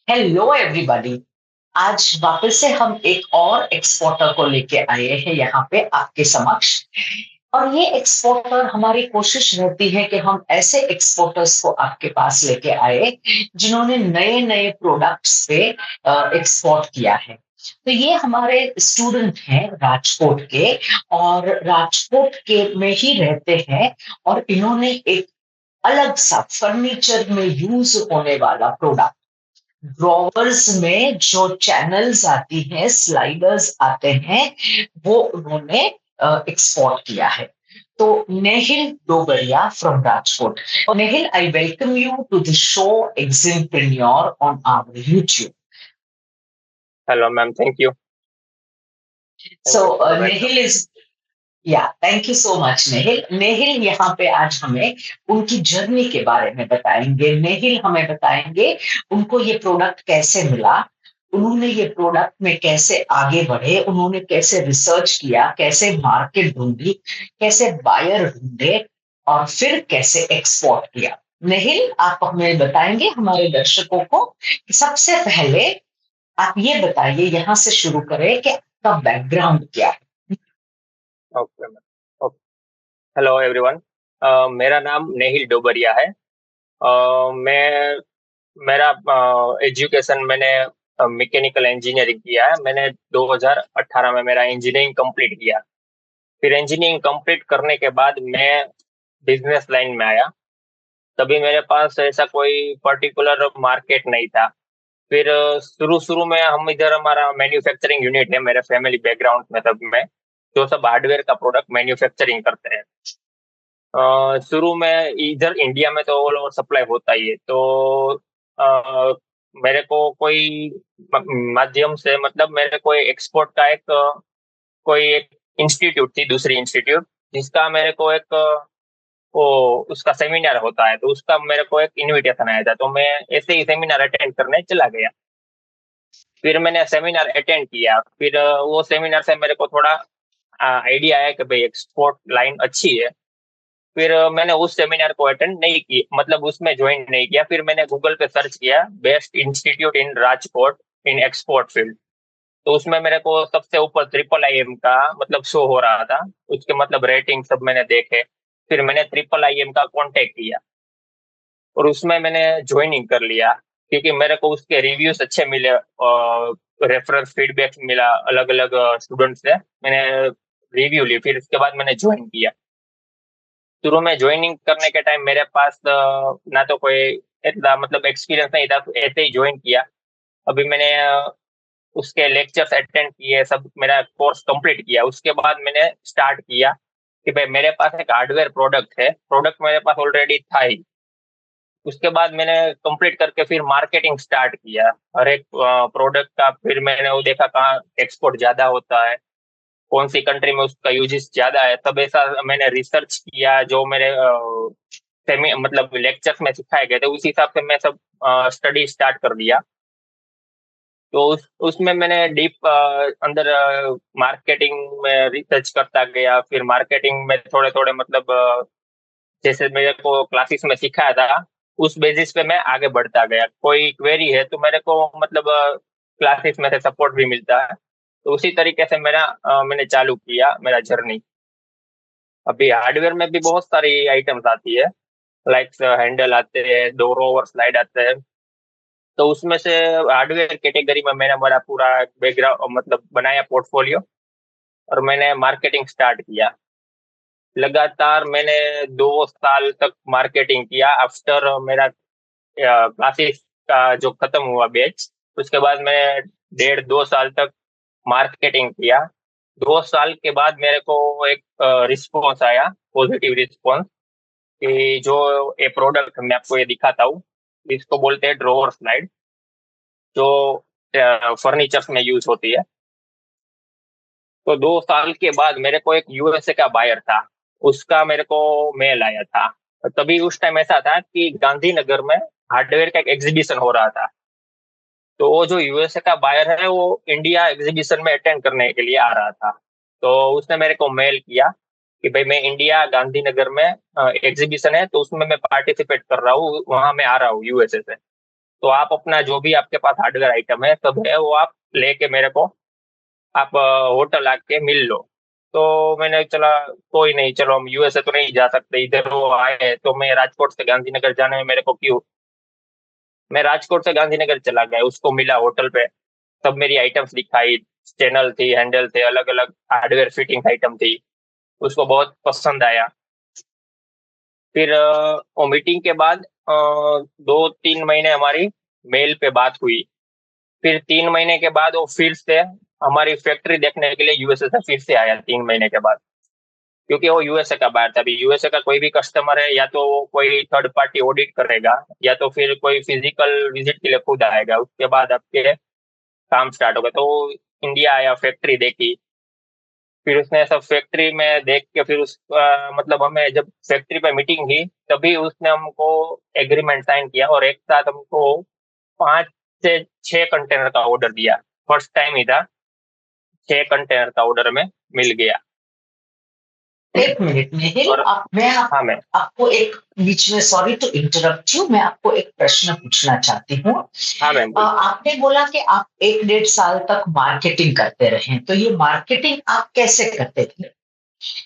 Hello everybody. आज वापस से हम एक और एक्सपोर्टर को लेके आए हैं यहाँ पे आपके समक्ष। और ये एक्सपोर्टर, हमारी कोशिश रहती है कि हम ऐसे एक्सपोर्टर्स को आपके पास लेके आए जिन्होंने नए नए प्रोडक्ट्स पे एक्सपोर्ट किया है। तो ये हमारे स्टूडेंट हैं राजकोट के, और राजकोट के में ही रहते हैं। और इन्होंने एक अलग सा फर्नीचर में यूज होने वाला प्रोडक्ट, ड्रॉवर्स में जो चैनल्स आती हैं, स्लाइडर्स आते हैं, वो उन्होंने एक्सपोर्ट किया है। तो Nehil Dobariya from Rajkot. Nehil, I welcome you to the show eximpreneur on our YouTube. Hello, ma'am. Thank you. So Thank you for the welcome. Nehil is yeah thank you so much. Nehil Nehil यहाँ पे आज हमें उनकी जर्नी के बारे में बताएंगे। नेहिल हमें बताएंगे उनको ये प्रोडक्ट कैसे मिला, उन्होंने ये प्रोडक्ट में कैसे आगे बढ़े, उन्होंने कैसे रिसर्च किया, कैसे मार्केट ढूंढी, कैसे बायर ढूंढे, और फिर कैसे एक्सपोर्ट किया। नेहिल, आप हमें बताएंगे हमारे दर्शकों को कि सबसे पहले आप ये बताइए, यहाँ से शुरू करें कि आपका बैकग्राउंड क्या है। Okay, ma'am. Okay. Hello, everyone. मेरा नाम नेहिल डोबरिया है। मैं मेरा एजुकेशन मैंने मैकेनिकल इंजीनियरिंग किया है। मैंने 2018 में मेरा इंजीनियरिंग कंप्लीट किया। फिर इंजीनियरिंग कंप्लीट करने के बाद मैं बिजनेस लाइन में आया। तभी मेरे पास ऐसा कोई पर्टिकुलर मार्केट नहीं था। फिर शुरू शुरू में हम इधर हमारा मैन्युफैक्चरिंग यूनिट है मेरे फैमिली बैकग्राउंड में, सब में जो सब हार्डवेयर का प्रोडक्ट मैन्युफैक्चरिंग करते हैं। शुरू में इधर इंडिया में तो ऑल ओवर सप्लाई होता ही है। तो अ, मेरे को कोई माध्यम से, मतलब मेरे को एक्सपोर्ट का कोई एक इंस्टीट्यूट थी, दूसरी इंस्टीट्यूट, जिसका मेरे को वो उसका सेमिनार होता है, तो उसका मेरे को एक इनविटेशन आया था, तो मैं ऐसे ही सेमिनार अटेंड करने चला गया। फिर मैंने सेमिनार अटेंड किया। फिर वो सेमिनार से मेरे को थोड़ा आइडिया आया कि भाई एक्सपोर्ट लाइन अच्छी है। फिर मैंने उस सेमिनार को अटेंड नहीं की, मतलब उसमें ज्वाइन नहीं किया। फिर मैंने गूगल पे सर्च किया best institute in Rajkot in export field. तो उसमें मेरे को सबसे ऊपर ट्रिपल आईएम का मतलब शो हो रहा था। उसके मतलब रेटिंग सब मैंने देखे। फिर मैंने ट्रिपल आईएम का कांटेक्ट किया और उसमें मैंने ज्वाइनिंग कर लिया, क्योंकि मेरे को उसके रिव्यूज अच्छे मिले और रेफरेंस फीडबैक मिला अलग अलग स्टूडेंट से। मैंने रिव्यू ली, फिर उसके बाद मैंने ज्वाइन किया। शुरू में ज्वाइनिंग करने के टाइम मेरे पास ना तो कोई इतना मतलब एक्सपीरियंस नहीं था, तो ऐसे ही ज्वाइन किया। अभी मैंने उसके लेक्चर्स अटेंड किए, सब मेरा कोर्स कंप्लीट किया। उसके बाद मैंने स्टार्ट किया कि भाई मेरे पास एक हार्डवेयर प्रोडक्ट है, प्रोडक्ट मेरे पास ऑलरेडी था ही। उसके बाद मैंने कंप्लीट करके फिर मार्केटिंग स्टार्ट किया हर एक प्रोडक्ट का। फिर मैंने वो देखा कहाँ एक्सपोर्ट ज्यादा होता है, कौन सी कंट्री में उसका यूजेस ज्यादा है। तब ऐसा मैंने रिसर्च किया, जो मेरे सेमी मतलब लेक्चर्स में सिखाए गए थे उस हिसाब से मैं सब स्टडी स्टार्ट कर दिया। तो उसमें मैंने डीप अंदर मार्केटिंग में रिसर्च करता गया। फिर मार्केटिंग में थोड़े थोड़े मतलब जैसे मेरे को क्लासेस में सिखाया था, उस बेसिस पे मैं आगे बढ़ता गया। कोई क्वेरी है तो मेरे को मतलब क्लासेस में से सपोर्ट भी मिलता है। तो उसी तरीके से मैंने चालू किया मेरा जर्नी। अभी हार्डवेयर में भी बहुत सारी आइटम्स आती है, लाइक हैंडल आते हैं, डोर ओवर स्लाइड आते हैं। तो उसमें से हार्डवेयर कैटेगरी में मैंने मेरा पूरा बैकग्राउंड मतलब बनाया पोर्टफोलियो, और मैंने मार्केटिंग स्टार्ट किया। लगातार मैंने 2 साल तक मार्केटिंग किया। आफ्टर मेरा क्लासेस का जो खत्म हुआ बैच, उसके बाद मैंने 1.5 2 साल तक मार्केटिंग किया। 2 साल के बाद मेरे को एक रिस्पॉन्स आया, पॉजिटिव रिस्पॉन्स, कि जो ये प्रोडक्ट मैं आपको ये दिखाता हूँ, इसको बोलते हैं ड्रॉवर स्लाइड, जो फर्नीचर्स में यूज होती है। तो 2 साल के बाद मेरे को एक यूएसए का बायर था, उसका मेरे को मेल आया था। तभी उस टाइम ऐसा था कि गांधीनगर में हार्डवेयर का एक एग्जीबिशन हो रहा था। तो वो जो यूएसए का बायर है वो इंडिया एग्जीबिशन में अटेंड करने के लिए आ रहा था। तो उसने मेरे को मेल किया कि भाई मैं इंडिया गांधीनगर में एग्जीबिशन है, तो उसमें मैं पार्टिसिपेट कर रहा हूँ, वहां मैं आ रहा हूँ यूएसए से। तो आप अपना जो भी आपके पास हार्डवेयर आइटम है सब है, वो आप लेके मेरे को आप होटल आके मिल लो। तो मैंने चला कोई नहीं, चलो हम यूएसए तो नहीं जा सकते, इधर वो आए हैं, तो मैं राजकोट से गांधीनगर जाने में मेरे को क्यों, मैं राजकोट से गांधीनगर चला गया, उसको मिला होटल पे, सब मेरी आइटम्स दिखाई, चैनल थी, हैंडल थे, अलग अलग हार्डवेयर फिटिंग आइटम थी, उसको बहुत पसंद आया। फिर वो मीटिंग के बाद 2-3 महीने हमारी मेल पे बात हुई। फिर 3 महीने के बाद वो फिर से हमारी फैक्ट्री देखने के लिए यूएसए से फिर से आया 3 महीने के बाद, क्योंकि वो यूएसए का बाहर था। अभी यूएसए का कोई भी कस्टमर है, या तो वो कोई थर्ड पार्टी ऑडिट करेगा, या तो फिर कोई फिजिकल विजिट के लिए खुद आएगा, उसके बाद आपके काम स्टार्ट होगा। तो वो इंडिया आया, फैक्ट्री देखी, फिर उसने सब फैक्ट्री में देख के फिर मतलब हमें जब फैक्ट्री पे मीटिंग की, तभी उसने हमको एग्रीमेंट साइन किया और एक साथ हमको 5 से 6 कंटेनर का ऑर्डर दिया। फर्स्ट टाइम ही था, 6 कंटेनर का ऑर्डर में मिल गया। एक मिनट निहिल, और हाँ मैम। आपको एक बीच में, सॉरी टू इंटरप्ट यू, मैं आपको एक प्रश्न पूछना चाहती हूँ। हाँ मैम बोलिए। आपने बोला कि आप 1-1.5 साल तक मार्केटिंग करते रहे, तो ये मार्केटिंग आप कैसे करते थे?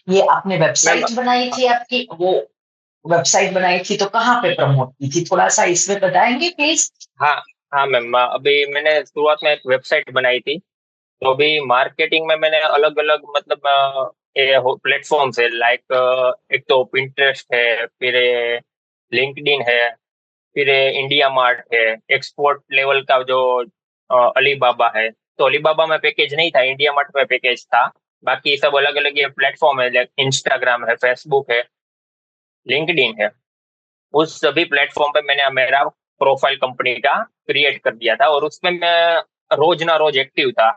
ये आपने मैम वेबसाइट बनाई थी आपकी, वो वेबसाइट बनाई थी तो कहाँ पे प्रमोट की थी? थोड़ा सा इसमें बताएंगे प्लीज। हाँ हाँ मैम, अभी मैंने शुरुआत में एक वेबसाइट बनाई थी। तो अभी मार्केटिंग में मैंने अलग अलग मतलब प्लेटफॉर्म्स है, लाइक एक तो पिंटरेस्ट है, फिर लिंक्डइन है, फिर इंडिया मार्ट है, एक्सपोर्ट लेवल का जो अलीबाबा है। तो अलीबाबा में पैकेज नहीं था, इंडिया मार्ट में पैकेज था। बाकी सब अलग अलग ये प्लेटफॉर्म है, इंस्टाग्राम है, फेसबुक है, लिंक्डइन है। उस सभी प्लेटफॉर्म पे मैंने मेरा प्रोफाइल कंपनी का क्रिएट कर दिया था, और उसमें मैं रोज ना रोज एक्टिव था।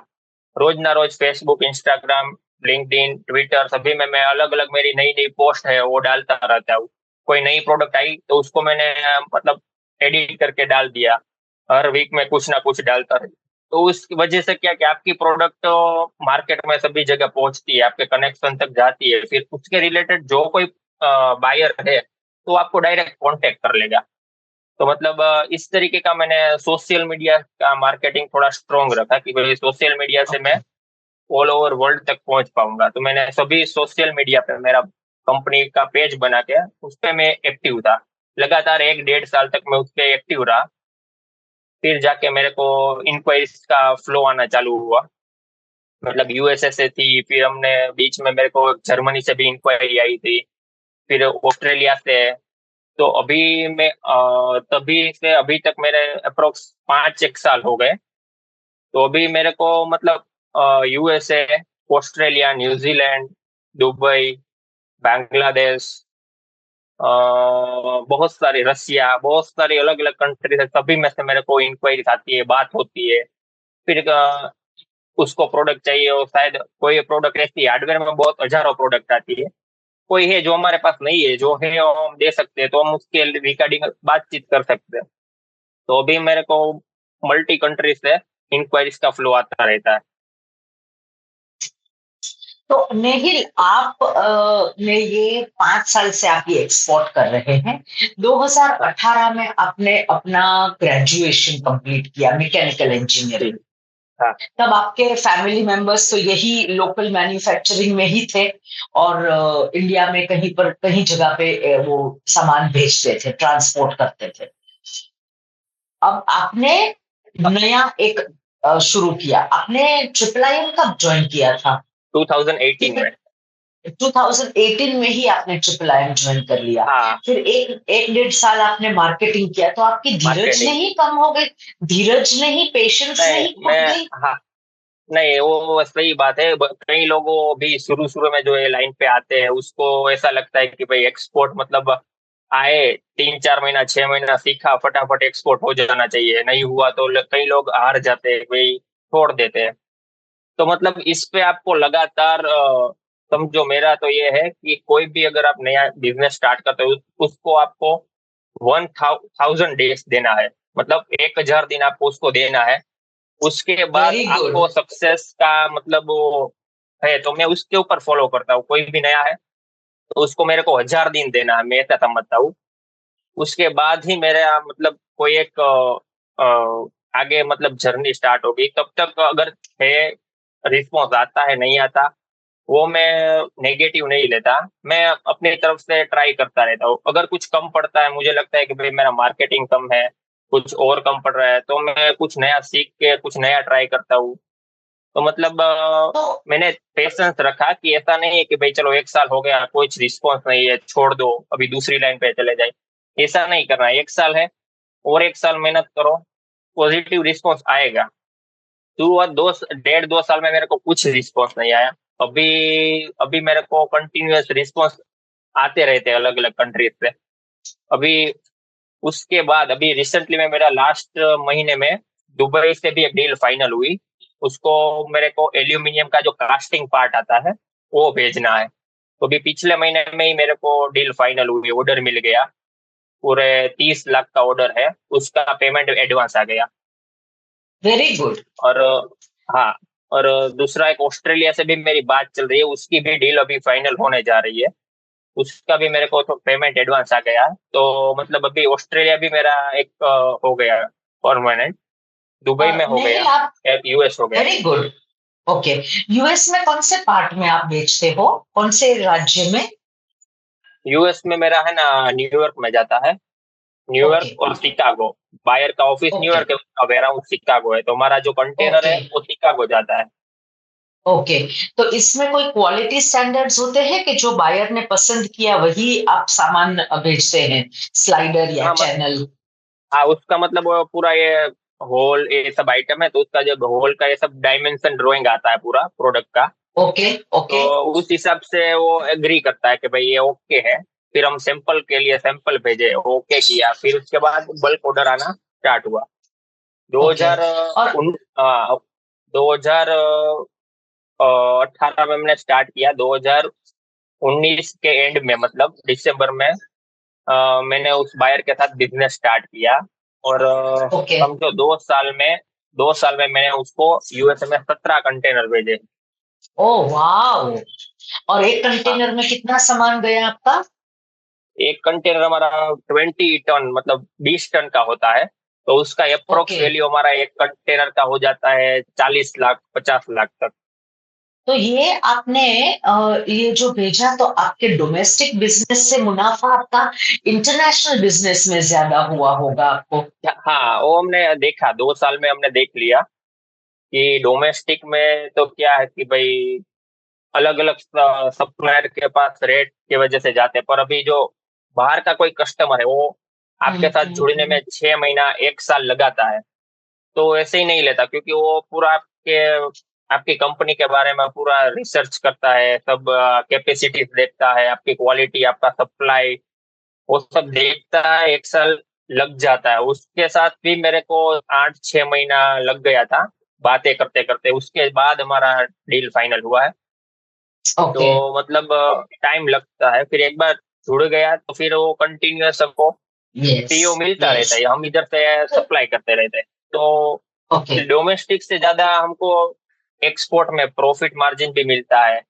रोज ना रोज फेसबुक, इंस्टाग्राम, लिंक्डइन, ट्विटर सभी में मैं अलग अलग मेरी नई नई पोस्ट है वो डालता रहता हूँ। कोई नई प्रोडक्ट आई तो उसको मैंने मतलब एडिट करके डाल दिया, हर वीक में कुछ ना कुछ डालता रही। तो उस वजह से क्या कि आपकी प्रोडक्ट मार्केट में सभी जगह पहुंचती है, आपके कनेक्शन तक जाती है, फिर उसके रिलेटेड जो कोई बायर है तो आपको डायरेक्ट कांटेक्ट कर लेगा। तो मतलब इस तरीके का मैंने सोशल मीडिया का मार्केटिंग थोड़ा स्ट्रोंग रखा कि भाई सोशल मीडिया से मैं ओके। ऑल ओवर वर्ल्ड तक पहुंच पाऊंगा। तो मैंने सभी सोशल मीडिया पे मेरा कंपनी का पेज बना के उस पे मैं एक्टिव था। लगातार 1-1.5 साल तक मैं उस पे एक्टिव रहा। फिर जाके मेरे को इंक्वायरीज का फ्लो आना चालू हुआ। मतलब यूएसए से थी, फिर हमने बीच में मेरे को जर्मनी से भी इंक्वायरी आई थी, फिर ऑस्ट्रेलिया से। तो अभी मैं तभी से अभी तक मेरे अप्रोक्स 5-1 साल हो गए। तो अभी मेरे को मतलब USA, Australia, New Zealand, Dubai, Bangladesh, बहुत सारी रसिया, बहुत सारी अलग अलग कंट्री है, सभी में से मेरे को इंक्वायरी आती है, बात होती है। फिर उसको प्रोडक्ट चाहिए, और शायद कोई प्रोडक्ट ऐसी हार्डवेयर में बहुत हजारों प्रोडक्ट आती है, कोई है जो हमारे पास नहीं है, जो है वो हम दे सकते हैं, तो हम उसके रिगार्डिंग बातचीत कर सकते हैं। तो अभी मेरे को मल्टी कंट्री से इंक्वायरीज का फ्लो आता रहता है। तो नेहिल, आप ने ये 5 साल से आप ये एक्सपोर्ट कर रहे हैं। 2018 में आपने अपना ग्रेजुएशन कंप्लीट किया मैकेनिकल जी। इंजीनियरिंग। हाँ तब आपके फैमिली मेंबर्स तो यही लोकल मैन्युफैक्चरिंग में ही थे, और इंडिया में कहीं पर कहीं जगह पे वो सामान भेजते थे, ट्रांसपोर्ट करते थे। अब आपने नया एक शुरू किया। आपने ट्रिपल आई कब ज्वाइन किया था? 2018 में। 2018 में ही आपने ट्रिपल आई ज्वाइन कर लिया। हाँ फिर एक 1-1.5 साल आपने मार्केटिंग किया, तो आपकी धीरज मार्केटिंग। नहीं कम हो गई? धीरज नहीं, पेशेंस नहीं नहीं मैं, घुट गई? हाँ नहीं वो सही बात है। कई लोगों भी शुरू शुरू में जो ये लाइन पे आते हैं उसको ऐसा लगता है कि भाई एक्सपोर्ट मतलब आए 3-4 महीना 6 महीना सीखा, फटाफट एक्सपोर्ट हो जाना चाहिए, नहीं हुआ तो कई लोग हार जाते हैं भाई, छोड़ देते हैं। तो मतलब इस पे आपको लगातार समझो, मेरा तो ये है कि कोई भी अगर आप नया बिजनेस स्टार्ट करते हो उसको आपको 1000 डेज देना है, मतलब 1000 दिन आपको उसको देना है। उसके बाद वेरी गुड। आपको सक्सेस का मतलब वो है। तो मैं उसके ऊपर फॉलो करता हूँ, कोई भी नया है तो उसको मेरे को 1000 दिन देना है, मैं ऐसा समझता हूँ। उसके बाद ही मेरा मतलब कोई एक आगे मतलब जर्नी स्टार्ट होगी, तब तक अगर है रिस्पॉन्स आता है नहीं आता, वो मैं नेगेटिव नहीं लेता। मैं अपनी तरफ से ट्राई करता रहता हूँ। अगर कुछ कम पड़ता है, मुझे लगता है कि भाई मेरा मार्केटिंग कम है, कुछ और कम पड़ रहा है, तो मैं कुछ नया सीख के कुछ नया ट्राई करता हूँ। तो मतलब तो मैंने पेशेंस रखा कि ऐसा नहीं है कि भाई चलो 1 साल हो गया कोई रिस्पॉन्स नहीं है, छोड़ दो, अभी दूसरी लाइन पे चले जाए। ऐसा नहीं करना है। 1 साल है, और 1 साल मेहनत करो, पॉजिटिव रिस्पॉन्स आएगा। शुरुआत 1.5 2 साल में मेरे को कुछ रिस्पॉन्स नहीं आया। अभी अभी मेरे को कंटिन्यूअस रिस्पॉन्स आते रहते हैं अलग अलग कंट्रीज से। अभी उसके बाद अभी रिसेंटली में मेरा लास्ट महीने में दुबई से भी एक डील फाइनल हुई। उसको मेरे को एल्यूमिनियम का जो कास्टिंग पार्ट आता है वो भेजना है। तो अभी पिछले महीने में ही मेरे को डील फाइनल हुई, ऑर्डर मिल गया। पूरे 30 लाख का ऑर्डर है, उसका पेमेंट एडवांस आ गया। Very good. और हाँ, और दूसरा एक ऑस्ट्रेलिया से भी मेरी बात चल रही है, उसकी भी डील अभी फाइनल होने जा रही है। उसका भी मेरे को तो पेमेंट एडवांस आ गया। तो मतलब अभी ऑस्ट्रेलिया भी मेरा एक हो गया परमानेंट। दुबई में हो नहीं, गया, आप एक यूएस हो गया। Very good. ओके। यूएस में कौन से पार्ट में आप बेचते हो, कौन से राज्य में? यूएस में मेरा है ना, न्यूयॉर्क में जाता है। New York okay. और शिकागो। बायर का ऑफिस ओके। न्यूयॉर्क है, उसका वेयरहाउस शिकागो है, तो हमारा जो कंटेनर ओके। है वो शिकागो जाता है। ओके। तो इसमें कोई क्वालिटी स्टैंडर्ड्स होते हैं कि जो बायर ने पसंद किया वही आप सामान भेजते हैं, स्लाइडर या हाँ चैनल? हाँ, उसका मतलब वो पूरा ये होल ये सब आइटम है, तो उसका जो होल का ये सब डायमेंशन ड्राइंग आता है पूरा प्रोडक्ट का। ओके। तो ओके। उस हिसाब से वो एग्री करता है कि भाई ये ओके है। फिर हम सैंपल के लिए सैंपल भेजे, ओके किया, फिर उसके बाद बल्क ऑर्डर आना स्टार्ट हुआ। ओके। 2000 और 2018 में हमने स्टार्ट किया। 2019 के एंड में मतलब दिसंबर में मैंने उस बायर के साथ बिजनेस स्टार्ट किया। और ओके। समझो 2 साल में मैंने उसको यूएसए में 17 कंटेनर भेजे। Oh wow! और एक हाँ, कंटेनर में कितना सामान गया आपका? एक कंटेनर हमारा 20 टन मतलब 20 टन का होता है। तो उसका अप्रोक्स ओके। वैल्यू हमारा एक कंटेनर का हो जाता है 40 लाख 50 लाख तक। तो ये आपने ये जो भेजा, तो आपके डोमेस्टिक बिजनेस से मुनाफा आपका इंटरनेशनल बिजनेस में ज्यादा हुआ होगा आपको? हाँ, वो हमने देखा, 2 साल में हमने देख लिया कि डोमेस्टिक में तो क्या है कि भाई अलग अलग सप्लायर के पास रेट की वजह से जाते हैं, पर अभी जो बाहर का कोई कस्टमर है वो आपके साथ जुड़ने में 6 महीना 1 साल लगाता है। तो ऐसे ही नहीं लेता, क्योंकि वो पूरा आपकी कंपनी के बारे में पूरा रिसर्च करता है, सब कैपेसिटीज देखता है, आपकी क्वालिटी, आपका सप्लाई, वो सब देखता है। 1 साल लग जाता है। उसके साथ भी मेरे को 8 6 महीना लग गया था बातें करते करते। उसके बाद हमारा डील फाइनल हुआ है। ओके। तो मतलब टाइम लगता है। फिर एक बार जुड़ गया तो फिर वो कंटिन्यूअस सबको यस। पीओ मिलता यस। रहता है, हम इधर से सप्लाई करते रहते हैं। तो ओके। डोमेस्टिक से ज्यादा हमको एक्सपोर्ट में प्रॉफिट मार्जिन भी मिलता है।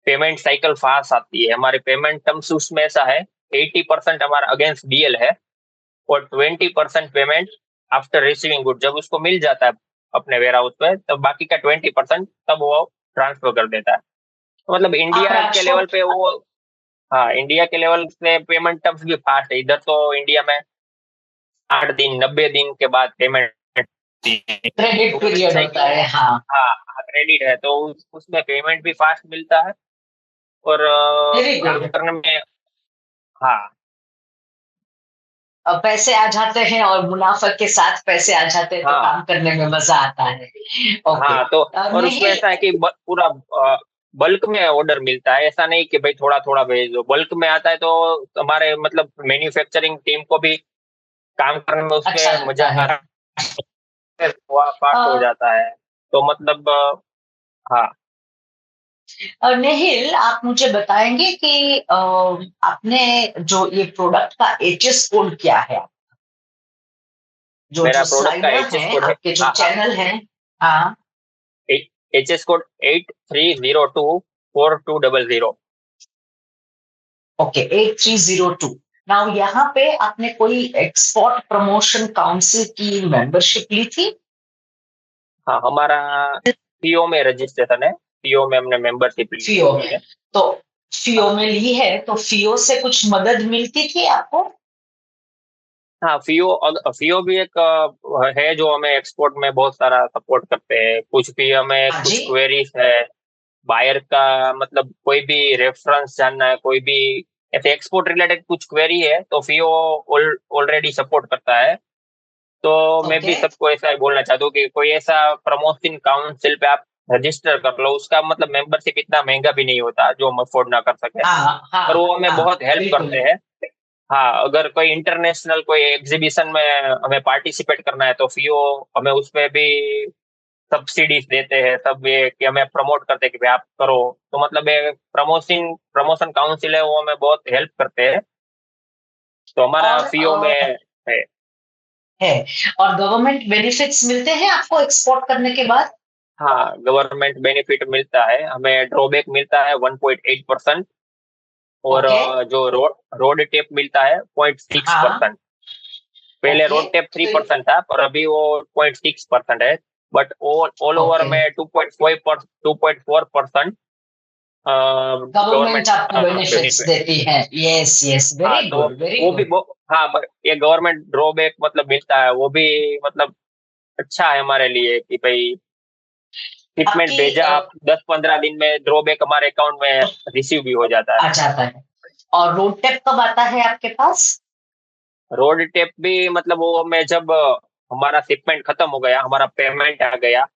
पेमेंट साइकिल फास्ट आती है, हमारे पेमेंट टर्म्स उसमें ऐसा है, 80% हमारा अगेंस्ट डीएल है, और 20% पेमेंट आफ्टर रिसीविंग गुड। जब उसको मिल जाता है अपने वेयर हाउस पे, तब बाकी का 20% तब वो ट्रांसफर कर देता है। तो मतलब आप इंडिया के लेवल राजकोट पे वो, हाँ, इंडिया के लेवल पे पेमेंट टर्म्स भी फास्ट है। इधर तो इंडिया में 8 दिन 90 दिन के बाद पेमेंट। क्रेडिट उधर पीरियड ऐसा है कि होता वो, है, हाँ। हाँ क्रेडिट है, तो उसमें पेमेंट भी फास्ट मिलता है। और वेरी काम गुड। करने में, हाँ पैसे आ जाते हैं और मुनाफा के साथ पैसे आ जाते हैं, तो हाँ काम करने में मजा आता है। ओके। हाँ। तो और उसमें नहीं। ऐसा है कि पूरा बल्क में ऑर्डर मिलता है। ऐसा नहीं कि भाई थोड़ा थोड़ा भेज दो, बल्क में आता है तो हमारे मतलब मैन्युफैक्चरिंग टीम को भी काम करने में अच्छा उसमें मजा लगता आ है। रहा है, फास्ट हो जाता है। तो मतलब हाँ। नेहिल, आप मुझे बताएंगे कि आपने जो ये प्रोडक्ट का एचएस कोड क्या है? जो मेरा जो प्रोडक्ट का स्लाइडर एच एस है, कोड है, आपके जो हाँ हाँ, चैनल है। हाँ। H S code 83024200। Okay, 8302। Now यहाँ पे आपने कोई एक्सपोर्ट प्रमोशन काउंसिल की मेंबरशिप ली थी? हाँ, हमारा पीओ में रजिस्ट्रेशन है, पीओ में हमने मेंबरशिप ली फियो हुई में। है। तो फियो हाँ, में ली है तो फियो से कुछ मदद मिलती थी आपको? हाँ, फियो भी एक है जो हमें एक्सपोर्ट में बहुत सारा सपोर्ट करते हैं। कुछ भी हमें हाँ जी। कुछ क्वेरीज है, बायर का मतलब कोई भी रेफरेंस जानना है, कोई भी ऐसे एक्सपोर्ट रिलेटेड कुछ क्वेरी है तो फियो ऑलरेडी सपोर्ट करता है। तो मैं ओके। भी सबको ऐसा ही बोलना चाहता हूँ कि कोई ऐसा प्रमोशन काउंसिल पे आप रजिस्टर कर लो। उसका मतलब मेंबरशिप इतना महंगा भी नहीं होता जो हम अफोर्ड ना कर सके, हाँ पर हाँ वो हमें हाँ, बहुत हेल्प बिल्कुल। करते हैं। हाँ, अगर कोई इंटरनेशनल कोई एग्जीबिशन में हमें पार्टिसिपेट करना है तो फियो हमें उसमें भी सब्सिडीज देते हैं, सब ये कि हमें प्रमोट करते हैं कि भाई आप करो। तो मतलब ये प्रमोशन प्रमोशन काउंसिल है, वो हमें बहुत हेल्प करते हैं। तो हमारा और फियो में है। है। और गवर्नमेंट बेनिफिट्स मिलते हैं आपको एक्सपोर्ट करने के बाद? हाँ, गवर्नमेंट बेनिफिट मिलता है, हमें ड्रॉबैक मिलता है 1.8%। और ओके। जो रोड रोड टेप मिलता है 0.6%। हाँ। पहले ओके। रोड टेप थ्री तो परसेंट था, पर अभी वो 0.6% है। बट ऑल ओवर ओके, में 2.4% गवर्नमेंट गवर्नमेंट आपको बेनिफिट्स बेनिफिट। देती है। यस यस, हाँ, वेरी तो गुड वेरी वो भी गुड। हाँ, पर ये गवर्नमेंट ड्रॉबैक मतलब मिलता है, वो भी मतलब अच्छा है हमारे लिए कि भाई शिपमेंट आपकी भेजा, आप 10-15 दिन में ड्रॉबैक हमारे अकाउंट में रिसीव भी हो जाता है। आ जाता है। और रोड टैप कब आता है आपके पास? रोड टेप भी मतलब वो मैं जब हमारा शिपमेंट खत्म हो गया, हमारा पेमेंट आ गया,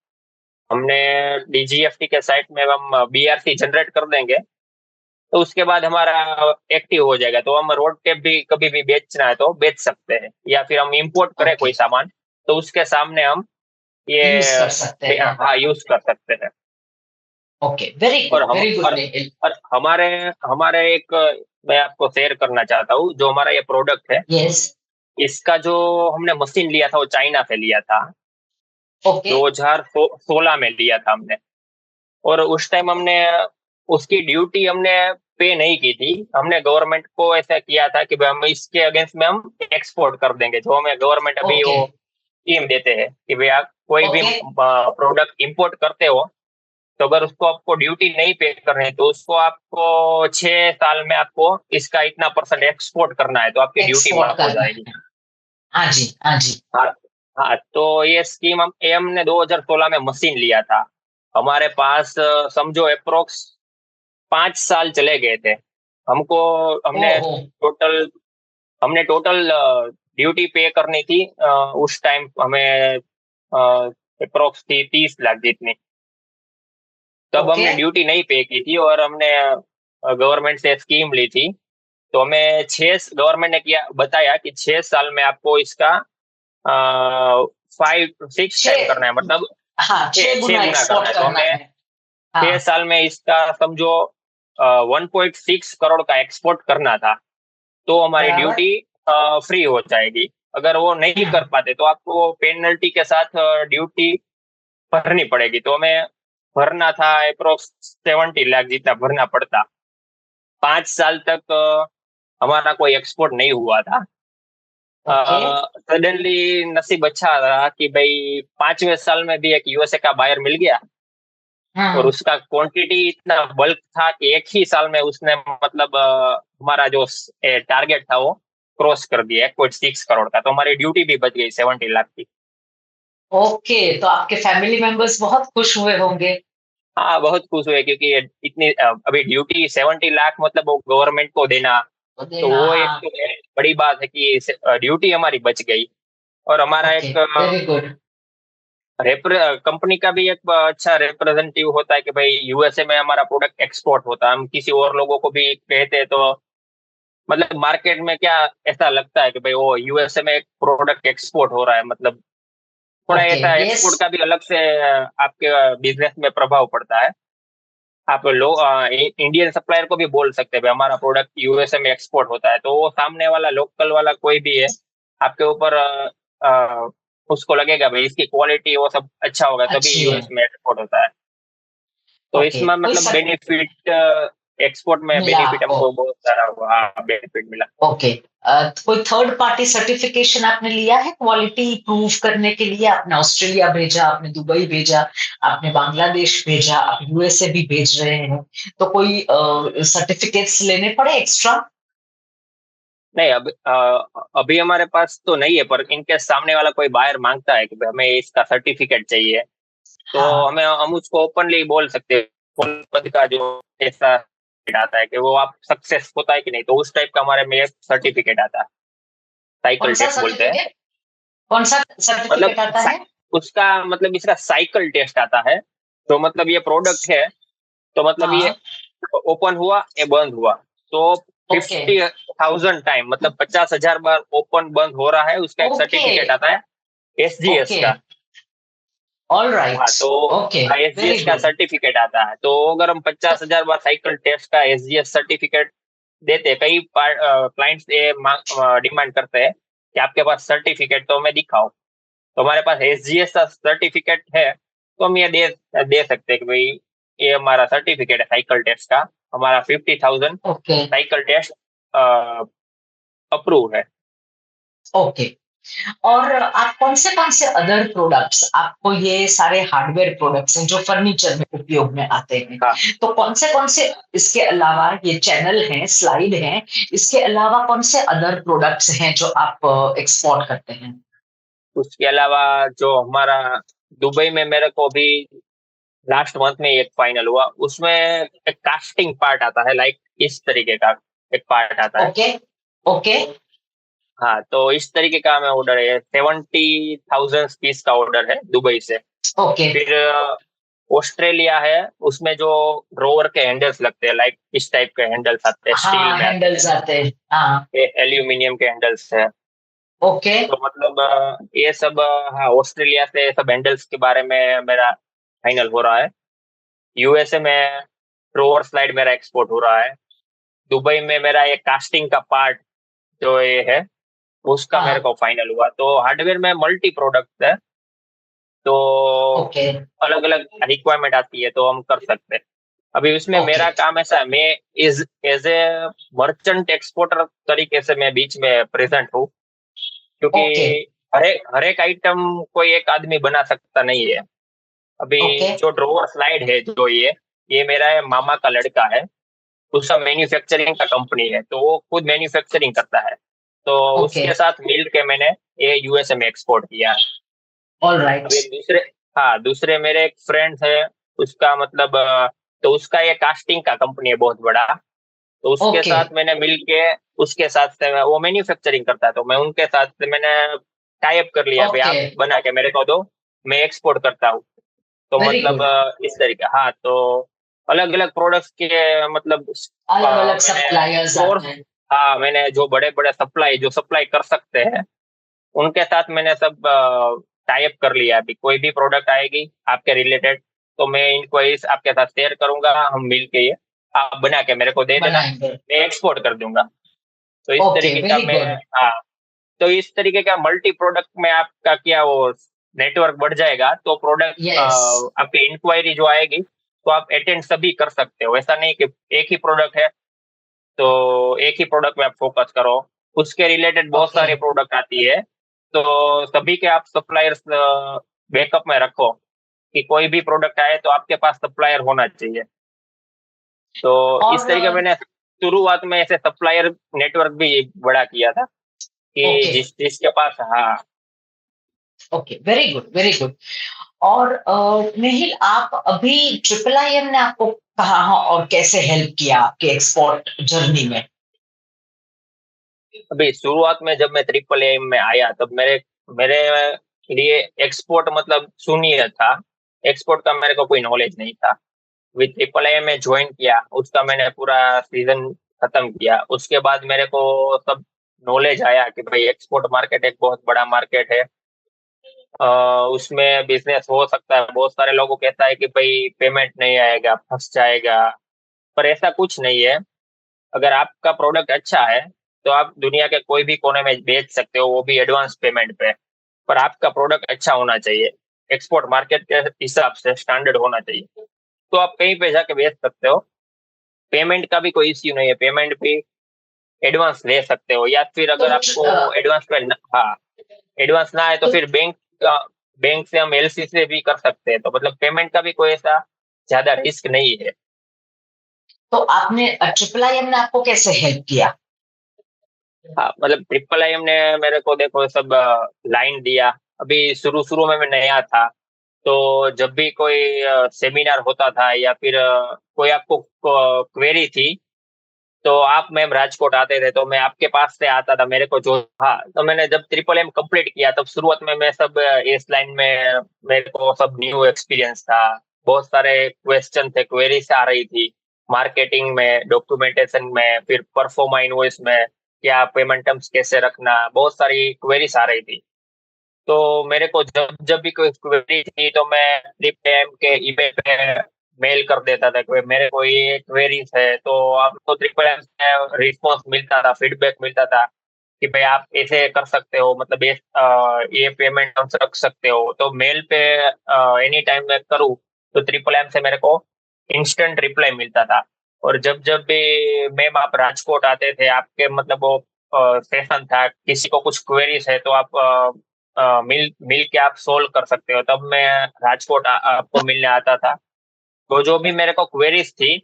हमने डीजीएफटी के साइट में हम बीआरसी जनरेट कर देंगे, तो उसके बाद हमारा एक्टिव हो जाएगा। तो हम रोड टेप भी कभी भी बेचना है तो बेच सकते हैं, या फिर हम इंपोर्ट करें ओके, कोई सामान तो उसके सामने हम ये यूज कर सकते हैं। हाँ यूज कर सकते हैं। ओके, वेरी और गुड हम वेरी गुड निखिल। और हमारे हमारे एक मैं आपको शेयर करना चाहता हूँ, जो हमारा ये प्रोडक्ट है, यस। इसका जो हमने मशीन लिया था वो चाइना से लिया था। ओके। 2016 में लिया था हमने। और उस टाइम हमने उसकी ड्यूटी हमने पे नहीं की थी। हमने गवर्नमेंट को ऐसा किया था कि भाई हम इसके अगेंस्ट में हम एक्सपोर्ट कर देंगे, जो हमें गवर्नमेंट अभी ओके। वो स्कीम देते हैं कि भाई आप कोई भी ओके। प्रोडक्ट इंपोर्ट करते हो, तो अगर उसको आपको ड्यूटी नहीं पे करनी है तो उसको आपको 6 साल में आपको इसका इतना परसेंट एक्सपोर्ट करना है, तो आपकी ड्यूटी एक्सपोर्ट माफ हो करना जाएगी। है। हाँ जी हाँ जी। हाँ, हाँ, तो ये स्कीम हमने 2016 में मशीन लिया था। हमारे पास समझो अप्रोक्स 5 साल चले गए थे हमको। हमने ओहो। टोटल ड्यूटी पे करनी थी, उस टाइम हमें अप्रोक्स थी 30 लाख जितनी। तब ओके। हमने ड्यूटी नहीं पे की थी और हमने गवर्नमेंट से स्कीम ली थी। तो हमें गवर्नमेंट ने किया बताया कि 6 साल में आपको इसका 5-6 टाइम छः। करना है, मतलब हाँ, छह छः छह गुना गुना करना एक्सपोर्ट है। तो करना हमें है। 6 साल में इसका समझो 1.6 करोड़ का एक्सपोर्ट करना था, तो हमारी बराबर। ड्यूटी फ्री हो जाएगी। अगर वो नहीं कर पाते तो आपको पेनल्टी के साथ ड्यूटी भरनी पड़ेगी। तो हमें भरना था अप्रोक्स 70 लाख जितना भरना पड़ता। 5 साल तक हमारा कोई एक्सपोर्ट नहीं हुआ था। ओके। सडनली नसीब अच्छा रहा कि भाई 5वें साल में भी एक यूएसए का बायर मिल गया, और हम्म। उसका क्वांटिटी इतना बल्क था कि एक ही साल में उसने मतलब हमारा जो टारगेट था वो क्रॉस कर दिया 1.6 करोड़ का। तो हमारी ड्यूटी भी बच गई 70 लाख की। ओके, तो आपके फैमिली मेंबर्स बहुत खुश हुए होंगे। हाँ, बहुत खुश हुए क्योंकि ये इतनी अभी ड्यूटी 70 लाख मतलब वो गवर्नमेंट को देना, तो तो देना, वो एक हाँ। तो है, बड़ी बात है कि ड्यूटी हमारी बच गई। और हमारा ओके, एक वेरी गुड। कंपनी का भी एक अच्छा रिप्रेजेंटेटिव होता है कि भाई यूएसए में हमारा प्रोडक्ट एक्सपोर्ट होता है। हम किसी और लोगों को भी कहते हैं तो मतलब मार्केट में क्या ऐसा लगता है कि भाई वो यूएसए में एक प्रोडक्ट एक्सपोर्ट हो रहा है, मतलब थोड़ा ओके। ऐसा यस। एक्सपोर्ट का भी अलग से आपके बिजनेस में प्रभाव पड़ता है। आप लोग इंडियन सप्लायर को भी बोल सकते हैं भाई हमारा प्रोडक्ट यूएसए में एक्सपोर्ट होता है, तो वो सामने वाला लोकल वाला कोई भी है आपके ऊपर उसको लगेगा भाई इसकी क्वालिटी वो सब अच्छा होगा तभी अच्छी है। यूएस में एक्सपोर्ट होता है। तो ओके, इसमें कोई मतलब सब। बेनिफिट एक्सपोर्ट में मिला बेनिफिट आपको? हमको बहुत सारा हुआ, बेनिफिट मिला। ओके। कोई थर्ड पार्टी सर्टिफिकेशन आपने लिया है क्वालिटी प्रूव करने के लिए? आपने ऑस्ट्रेलिया भेजा, आपने दुबई भेजा, आपने बांग्लादेश भेजा, आप यूएसए भी भेज रहे हैं, तो कोई सर्टिफिकेट्स लेने पड़े एक्स्ट्रा? नहीं, अभी हमारे पास तो नहीं है, पर इनके सामने वाला कोई बायर मांगता है कि भाई हमें इसका सर्टिफिकेट चाहिए, तो हाँ। हम उसको ओपनली बोल सकते हैं। कौन पद का जो ऐसा आता है कि वो आप सक्सेस होता है कि नहीं, तो उस टाइप का हमारे में एक सर्टिफिकेट आता है, कौन साइकिल सा टेस्ट बोलते हैं। सर्टिफिकेट? कौन सा मतलब सर्टिफिकेट आता है? उसका मतलब इसका साइकिल टेस्ट आता है। तो मतलब ये प्रोडक्ट है, तो मतलब ये हाँ। ओपन हुआ, ये बंद हुआ, तो ओके। 50,000 टाइम, मतलब 50,000 बार ओपन बंद हो रहा है, उसका एक ओके। सर्टिफिकेट आता है, एसजीएस ओके। का। ऑल हाँ, राइट। तो ओके। वेरी एसजीएस का गुड। सर्टिफिकेट आता है। तो अगर हम 50,000 बार साइकिल टेस्ट का एसजीएस सर्टिफिकेट देते, कई क्लाइंट्स ये डिमांड करते हैं कि आपके पास सर्टिफिकेट तो हमें दिखाओ, तो हमारे पास एसजीएस का सर्टिफिकेट है, तो हम ये दे दे सकते हैं कि भाई ये हमारा सर्टिफिकेट है साइकिल टेस्ट का, हमारा 50,000 ओके। साइकिल टेस्ट अप्रूव है। ओके। और आप कौन से अदर प्रोडक्ट्स, आपको ये सारे हार्डवेयर प्रोडक्ट्स हैं जो फर्नीचर में उपयोग में आते हैं, हाँ, तो कौन से इसके अलावा, ये चैनल हैं, स्लाइड हैं, इसके अलावा कौन से अदर प्रोडक्ट्स हैं जो आप एक्सपोर्ट करते हैं? उसके अलावा जो हमारा दुबई में मेरे को अभी लास्ट मंथ में एक फाइनल हुआ, उसमें एक कास्टिंग पार्ट आता है, लाइक इस तरीके का एक पार्ट आता है। ओके। ओके। हाँ, तो इस तरीके का हमें ऑर्डर है, 70,000 पीस का ऑर्डर है दुबई से। ओके। फिर ऑस्ट्रेलिया है, उसमें जो ड्रोवर के हैंडल्स लगते हैं, लाइक इस टाइप के हैंडल्स आते हैं, स्टील हाँ, में आते हैंडल्स आते हैं। हाँ। हैं, एल्यूमिनियम के हैंडल्स है। ओके। तो मतलब ये सब हाँ, ऑस्ट्रेलिया से सब हैंडल्स के बारे में मेरा फाइनल हो रहा है। यूएसए में ड्रोवर स्लाइड मेरा एक्सपोर्ट हो रहा है। दुबई में मेरा ये कास्टिंग का पार्ट जो ये है, उसका मेरे हाँ। को फाइनल हुआ। तो हार्डवेयर में मल्टी प्रोडक्ट है, तो ओके। अलग अलग रिक्वायरमेंट आती है, तो हम कर सकते हैं। अभी उसमें ओके। मेरा काम ऐसा है, मैं is as a merchant exporter तरीके से मैं बीच में प्रेजेंट हूँ, क्योंकि ओके। हर एक आइटम कोई एक आदमी बना सकता नहीं है। अभी ओके। जो ड्रोवर स्लाइड है, जो ये मेरा मामा का लड़का है, उसका मैन्युफैक्चरिंग का कंपनी है, तो वो खुद मैन्युफैक्चरिंग करता है, तो ओके। उसके साथ मिल के मैंने ये यूएसए में एक्सपोर्ट किया है। All right. अभी दूसरे, हाँ, दूसरे मेरे एक फ्रेंड है, उसका मतलब तो उसका ये कास्टिंग का कंपनी है बहुत बड़ा, तो उसके ओके। साथ मैंने मिल के, उसके साथ से वो मैन्युफैक्चरिंग करता है, तो मैं उनके साथ से मैंने टाई अप कर लिया, भाई ओके। आप बना के मेरे को दो, मैं एक्सपोर्ट करता हूँ। तो वेरी मतलब गुड। इस तरीके, हाँ, तो अलग अलग प्रोडक्ट्स के मतलब अलग अलग मैंने सप्लायर्स सोर्स, आते हैं। हाँ, मैंने जो बड़े बड़े सप्लाई कर सकते हैं, उनके साथ मैंने सब टाई अप कर लिया। अभी कोई भी प्रोडक्ट आएगी आपके रिलेटेड, तो मैं इनको इस आपके साथ शेयर करूंगा, हम मिल के ये आप बना के मेरे को दे देना, बनाएंगे। मैं एक्सपोर्ट कर दूंगा। तो इस ओके। तरीके का वेरी मैं, गुड। हाँ, तो इस तरीके का मल्टी प्रोडक्ट में आपका क्या वो नेटवर्क बढ़ जाएगा, तो प्रोडक्ट यस। आपकी इंक्वायरी जो आएगी, तो आप अटेंड सभी कर सकते हो। ऐसा नहीं कि एक ही प्रोडक्ट है तो एक ही प्रोडक्ट में आप फोकस करो, उसके रिलेटेड बहुत ओके। सारे प्रोडक्ट आती है, तो सभी के आप सप्लायर्स बैकअप में रखो, कि कोई भी प्रोडक्ट आए तो आपके पास सप्लायर होना चाहिए। तो इस और तरीके मैंने शुरुआत में ऐसे सप्लायर नेटवर्क भी बड़ा किया था, कि ओके। जिसके पास, हाँ। Okay. Very good. Very good. और मेहिल, आप अभी ट्रिपल आई एम ने आपको कहाँ और कैसे हेल्प किया आपके एक्सपोर्ट जर्नी में? अभी शुरुआत में जब मैं ट्रिपल एम में आया, तब मेरे मेरे लिए एक्सपोर्ट मतलब शून्य था, एक्सपोर्ट का मेरे को कोई नॉलेज नहीं था। विद ट्रिपल एम में ज्वाइन किया, उसका मैंने पूरा सीजन खत्म किया, उसके बाद मेरे को सब नॉलेज आया कि भाई एक्सपोर्ट मार्केट एक बहुत बड़ा मार्केट है, अ, उसमें बिजनेस हो सकता है। बहुत सारे लोगों को कहता है कि भाई पेमेंट नहीं आएगा, फंस जाएगा, पर ऐसा कुछ नहीं है। अगर आपका प्रोडक्ट अच्छा है, तो आप दुनिया के कोई भी कोने में बेच सकते हो, वो भी एडवांस पेमेंट पे। पर आपका प्रोडक्ट अच्छा होना चाहिए, एक्सपोर्ट मार्केट के हिसाब से स्टैंडर्ड होना चाहिए, तो आप कहीं पे जाके बेच सकते हो। पेमेंट का भी कोई इश्यू नहीं है, पेमेंट भी एडवांस ले सकते हो, या फिर तो अगर आपको एडवांस में हाँ, एडवांस ना है तो तो फिर बैंक से हम एलसी से भी कर सकते हैं, तो मतलब पेमेंट का भी कोई ऐसा ज्यादा रिस्क नहीं है। तो आपने ट्रिपल आई एम ने आपको कैसे हेल्प किया? हाँ, मतलब ट्रिपल आई ने मेरे को देखो सब लाइन दिया। अभी शुरू शुरू में मैं नया था, तो जब भी कोई सेमिनार होता था या फिर कोई आपको क्वेरी थी, तो आप मैम राजकोट आते थे तो मैं आपके पास से आता था, मेरे को जो हाँ, तो मैंने जब ट्रिपल एम कंप्लीट किया तब शुरुआत में मैं सब इस लाइन में मेरे को सब न्यू एक्सपीरियंस था। बहुत सारे क्वेश्चन थे, क्वेरीज आ रही थी मार्केटिंग में, डॉक्यूमेंटेशन में, फिर परफॉर्मा इनवॉइस में क्या पेमेंट टर्म्स कैसे रखना, बहुत सारी क्वेरीज आ रही थी। तो मेरे को जब जब भी कोई क्वेरी थी तो मैं ट्रिपल एम के ईमेल पे मेल कर देता था कि मेरे को ये क्वेरीज है, तो आपको ट्रिपल एम से रिस्पॉन्स मिलता था, फीडबैक मिलता था कि भाई आप ऐसे कर सकते हो, मतलब ये पेमेंट हम रख सकते हो। तो मेल पे एनी टाइम मैं करूँ तो ट्रिपल एम से मेरे को इंस्टेंट रिप्लाई मिलता था। और जब जब भी मैम आप राजकोट आते थे, आपके मतलब वो सेशन था, किसी को कुछ क्वेरीज है तो आप मिल मिल के आप सोल्व कर सकते हो, तब मैं राजकोट आपको मिलने आता था। तो जो भी मेरे को क्वेरीज थी,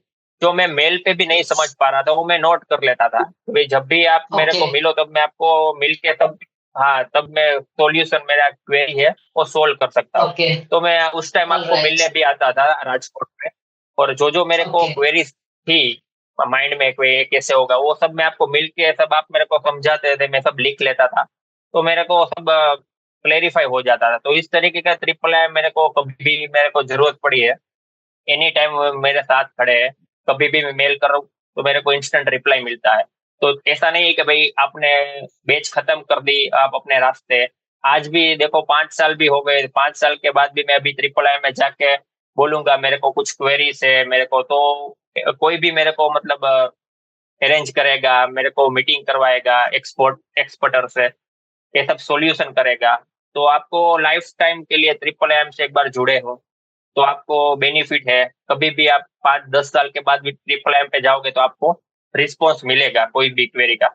जो मैं मेल पे भी नहीं समझ पा रहा था, वो मैं नोट कर लेता था, तो भाई जब भी आप मेरे ओके। को मिलो तब मैं आपको मिल के तब हाँ, तब मैं सॉल्यूशन मेरा क्वेरी है वो सोल्व कर सकता हूँ। ओके। तो मैं उस टाइम ऑल आपको राइट। मिलने भी आता था राजकोट में, और जो जो मेरे को ओके। क्वेरीज थी माइंड में कोई ये कैसे होगा, वो सब मैं आपको मिल के सब आप मेरे को समझाते थे, मैं सब लिख लेता था, तो मेरे को सब क्लेरिफाई हो जाता था। तो इस तरीके का ट्रिपल आई मेरे को कभी भी मेरे को जरूरत पड़ी है, एनी टाइम वो मेरे साथ खड़े हैं। कभी भी मैं मेल कर रहा हूँ तो मेरे को इंस्टेंट रिप्लाई मिलता है। तो ऐसा नहीं है कि भाई आपने बैच खत्म कर दी, आप अपने रास्ते। आज भी देखो 5 साल भी हो गए, 5 साल के बाद भी मैं अभी ट्रिपल आई में जाके बोलूंगा मेरे को कुछ क्वेरीज है मेरे को, तो कोई भी मेरे को मतलब अरेंज करेगा, मेरे को मीटिंग करवाएगा एक्सपर्टर से, ये सब सॉल्यूशन करेगा। तो आपको लाइफ टाइम के लिए ट्रिपल एम से एक बार जुड़े हो तो आपको बेनिफिट है। कभी भी आप 5-10 साल के बाद भी ट्रिपल एम पे जाओगे तो आपको रिस्पॉन्स मिलेगा कोई भी क्वेरी का।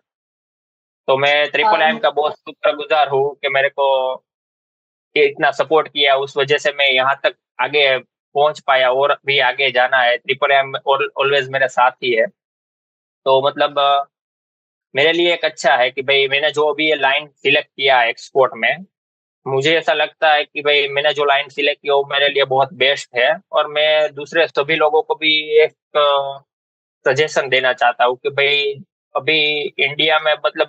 तो मैं ट्रिपल एम का बहुत शुक्रगुजार हूँ कि मेरे को ये इतना सपोर्ट किया, उस वजह से मैं यहाँ तक आगे पहुंच पाया, और भी आगे जाना है। ट्रिपल एम ऑलवेज मेरे साथ ही है। तो मतलब मेरे लिए एक अच्छा है कि भाई मैंने जो अभी ये लाइन सिलेक्ट किया है एक्सपोर्ट में, मुझे ऐसा लगता है कि भाई मैंने जो लाइन सिलेक्ट की वो मेरे लिए बहुत बेस्ट है, और मैं दूसरे सभी लोगों को भी एक सजेशन देना चाहता हूँ कि भाई अभी इंडिया में मतलब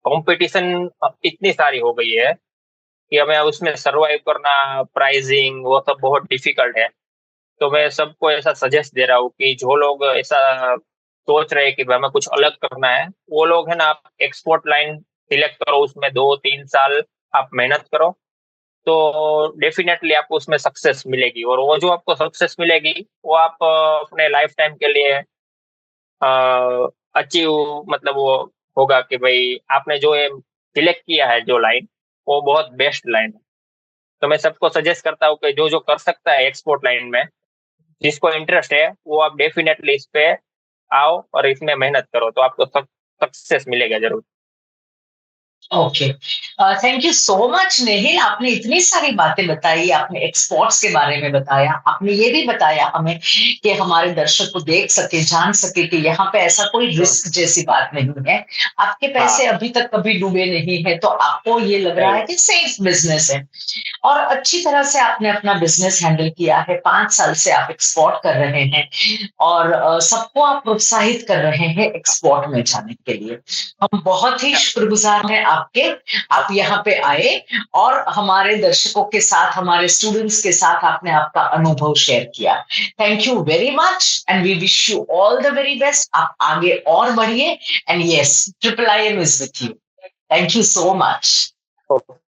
कंपटीशन इतनी सारी हो गई है कि हमें उसमें सरवाइव करना, प्राइसिंग वो सब बहुत डिफिकल्ट है। तो मैं सबको ऐसा सजेस्ट दे रहा हूँ कि जो लोग ऐसा सोच रहे हैं कि भाई हमें कुछ अलग करना है, वो लोग है ना, आप एक्सपोर्ट लाइन सिलेक्ट करो, उसमें 2-3 साल आप मेहनत करो, तो डेफिनेटली आपको उसमें सक्सेस मिलेगी। और वो जो आपको सक्सेस मिलेगी वो आप अपने लाइफ टाइम के लिए अचीव, मतलब वो होगा कि भाई आपने जो ये सिलेक्ट किया है जो लाइन, वो बहुत बेस्ट लाइन है। तो मैं सबको सजेस्ट करता हूँ कि जो जो कर सकता है एक्सपोर्ट लाइन में, जिसको इंटरेस्ट है वो आप डेफिनेटली इस पे आओ और इसमें मेहनत करो, तो आपको सक्सेस मिलेगा जरूर। Okay. Thank you so much Nehil, आपने इतनी सारी बातें बताई, आपने एक्सपोर्ट्स के बारे में बताया, आपने ये भी बताया हमें कि हमारे दर्शक को देख सके, जान सके कि यहाँ पे ऐसा कोई हम्म, रिस्क जैसी बात नहीं है। आपके पैसे हाँ, अभी तक कभी डूबे नहीं है, तो आपको ये लग रहा नहीं है है। कि सेफ बिजनेस है। और अच्छी तरह से आपने अपना बिजनेस हैंडल किया है, 5 साल से आप एक्सपोर्ट कर रहे हैं और सबको आप प्रोत्साहित कर रहे हैं एक्सपोर्ट में जाने के लिए। हम बहुत ही शुक्रगुजार हैं आपके। आप यहाँ पे आए और हमारे दर्शकों के साथ, हमारे स्टूडेंट्स के साथ आपने आपका अनुभव शेयर किया। Thank you very much and we wish you all the very best. आप आगे और बढ़िए and yes, triple I M is with you. Thank you so much. Okay.